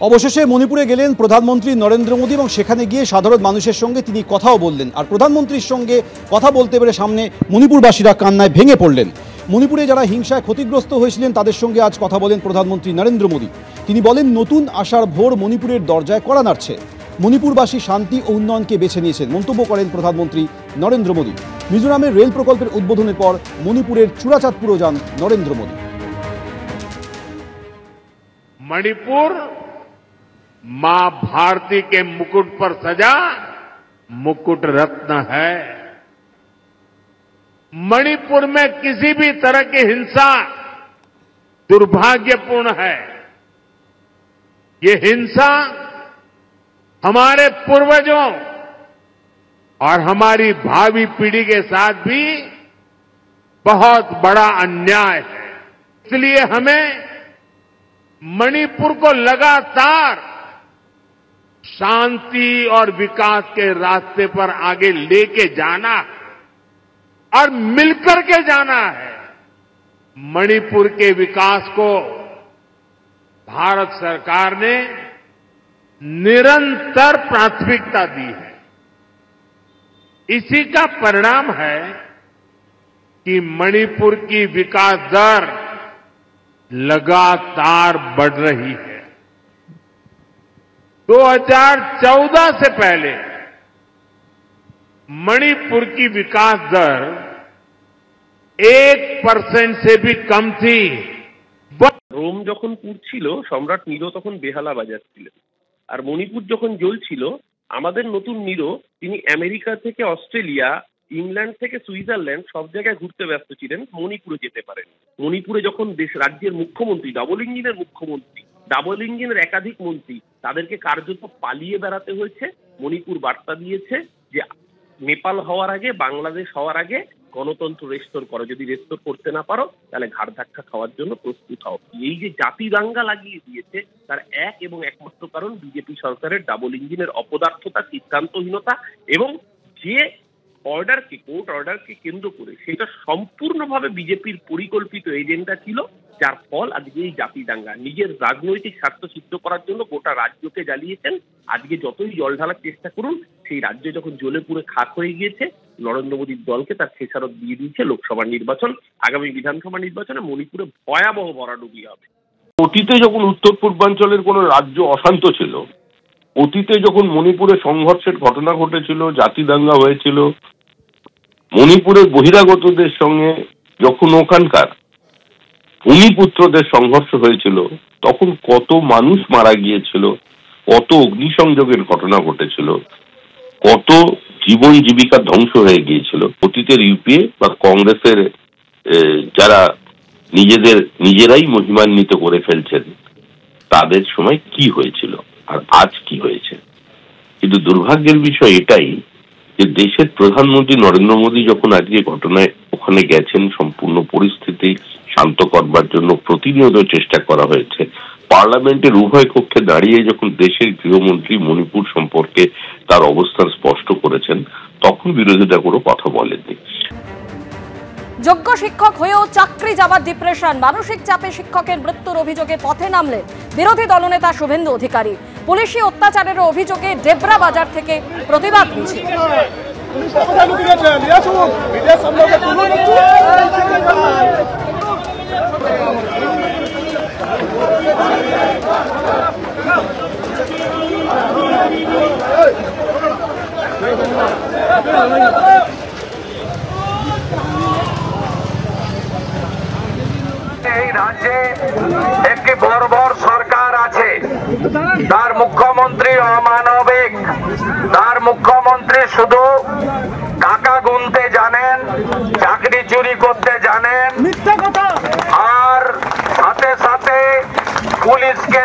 অবশেষে মণিপুরে গেলেন প্রধানমন্ত্রী নরেন্দ্র মোদী এবং সেখানে গিয়ে সাধারণ মানুষের সঙ্গে তিনি কথাও বললেন। আর প্রধানমন্ত্রীর সঙ্গে কথা বলতে পেরে সামনে মণিপুরবাসীরা কান্নায় ভেঙে পড়লেন। মণিপুরে যারা হিংসায় ক্ষতিগ্রস্ত হয়েছিলেন তাদের সঙ্গে আজ কথা বলেন প্রধানমন্ত্রী নরেন্দ্র মোদী। তিনি বলেন, নতুন আশার ভোর মণিপুরের দরজায় কড়া নাড়ছে। মণিপুরবাসী শান্তি ও উন্নয়নকে বেছে নিয়েছেন, মন্তব্য করেন প্রধানমন্ত্রী নরেন্দ্র মোদী। মিজোরামের রেল প্রকল্পের উদ্বোধনের পর মণিপুরের চূড়াচাঁদপুরও যান নরেন্দ্র মোদী। मणिपुर मां भारती के मुकुट पर सजा मुकुट रत्न है। मणिपुर में किसी भी तरह की हिंसा दुर्भाग्यपूर्ण है। ये हिंसा हमारे पूर्वजों और हमारी भावी पीढ़ी के साथ भी बहुत बड़ा अन्याय है। इसलिए हमें मणिपुर को लगातार शांति और विकास के रास्ते पर आगे लेके जाना है और मिलकर के जाना है। मणिपुर के विकास को भारत सरकार ने निरंतर प्राथमिकता दी है। इसी का परिणाम है कि मणिपुर की विकास दर लगातार बढ़ रही है। 2014 से पहले मणिपुर की विकास दर 1% से भी कम थी। রোম যখন পুড়ছিল সম্রাট নিরো তখন বেহালা বাজাচ্ছিলেন, আর মণিপুর যখন জ্বলছিল আমাদের নতুন নিরো তিনি আমেরিকা থেকে অস্ট্রেলিয়া, ইংল্যান্ড থেকে সুইজারল্যান্ড সব জায়গায় ঘুরতে ব্যস্ত ছিলেন, মণিপুরে যেতে পারেন। মণিপুরে যখন রাজ্যের মুখ্যমন্ত্রী, ডাবল ইঞ্জিনের মুখ্যমন্ত্রী, ডাবল ইঞ্জিনের একাধিক মন্ত্রী, তাদেরকে কার্যত পালিয়ে বেড়াতে হয়েছে। মণিপুর বার্তা দিয়েছে যে নেপাল হওয়ার আগে, বাংলাদেশ হওয়ার আগে গণতন্ত্র রেস্টোর করো, যদি রেস্টোর করতে না পারো তাহলে ঘাড় ধাক্কা খাওয়ার জন্য প্রস্তুত হও। এই যে জাতি দাঙ্গা লাগিয়ে দিয়েছে তার এক এবং একমাত্র কারণ বিজেপি সরকারের ডাবল ইঞ্জিনের অপদার্থতা, সিদ্ধান্তহীনতা এবং যে অর্ডারকে, কোর্ট অর্ডারকে কেন্দ্র করে সেটা সম্পূর্ণভাবে বিজেপির পরিকল্পিত এজেন্ডা ছিল, যার ফল আজকে এই জাতি দাঙ্গা। নিজের রাজনৈতিক স্বার্থ সিদ্ধ করার জন্য গোটা রাজ্যকে জ্বালিয়েছেন। আজকে যতই জল ঢালার চেষ্টা করুন, সেই রাজ্য যখন জ্বলে পুড়ে খাক হয়ে গিয়েছে, নরেন্দ্র মোদীর দলকে তার খেসারত দিয়ে দিয়েছে লোকসভা নির্বাচন। আগামী বিধানসভা নির্বাচনে মণিপুরে ভয়াবহ ভরাডুবি হবে। অতীতে যখন উত্তর পূর্বাঞ্চলের কোন রাজ্য অশান্ত ছিল, অতীতে যখন মণিপুরে সংঘর্ষের ঘটনা ঘটেছিল, জাতি দাঙ্গা হয়েছিল, মণিপুরের বহিরাগতদের সঙ্গে যখন ওখানকার ভূমিপুত্রদের সংঘর্ষ হয়েছিল, তখন কত মানুষ মারা গিয়েছিল, কত অগ্নিসংযোগের ঘটনা ঘটেছিল, কত জীবন জীবিকা ধ্বংস হয়ে গিয়েছিল। অতীতের ইউপিএ বা কংগ্রেসের যারা নিজেরাই মহিমান্বিত করে ফেলছেন, তাদের সময় কি হয়েছিল আর আজ কি হয়েছে। কিন্তু দুর্ভাগ্যের বিষয় এটাই যে দেশের প্রধানমন্ত্রী নরেন্দ্র মোদী যখন আজকে ঘটনায় ওখানে গেছেন, সম্পূর্ণ পরিস্থিতি শান্ত করবার জন্য প্রতিনিয়ত চেষ্টা করা হয়েছে। পার্লামেন্টের উভয় কক্ষে দাঁড়িয়ে যখন দেশের গৃহমন্ত্রী মণিপুর সম্পর্কে তার অবস্থান স্পষ্ট করেছেন, তখন বিরোধীরা কোনো কথা বলেননি। যোগ্য শিক্ষক হয়েও চাকরি যাবার ডিপ্রেশন, মানসিক চাপে শিক্ষকের মৃত্যুর অভিযোগে পথে নামলেন বিরোধী দলনেতা শুভেন্দু অধিকারী। পুলিশি অত্যাচারের অভিযোগে ডেবরা বাজার থেকে প্রতিবাদ মিছিল। এই রাজ্যে একটি বর্বর সরকার আছে, তার মুখ্যমন্ত্রী অমানবিক, তার মুখ্যমন্ত্রী শুধু টাকা গুনতে জানেন, চাকরি চুরি করতে জানেন, আর সাথে সাথে পুলিশকে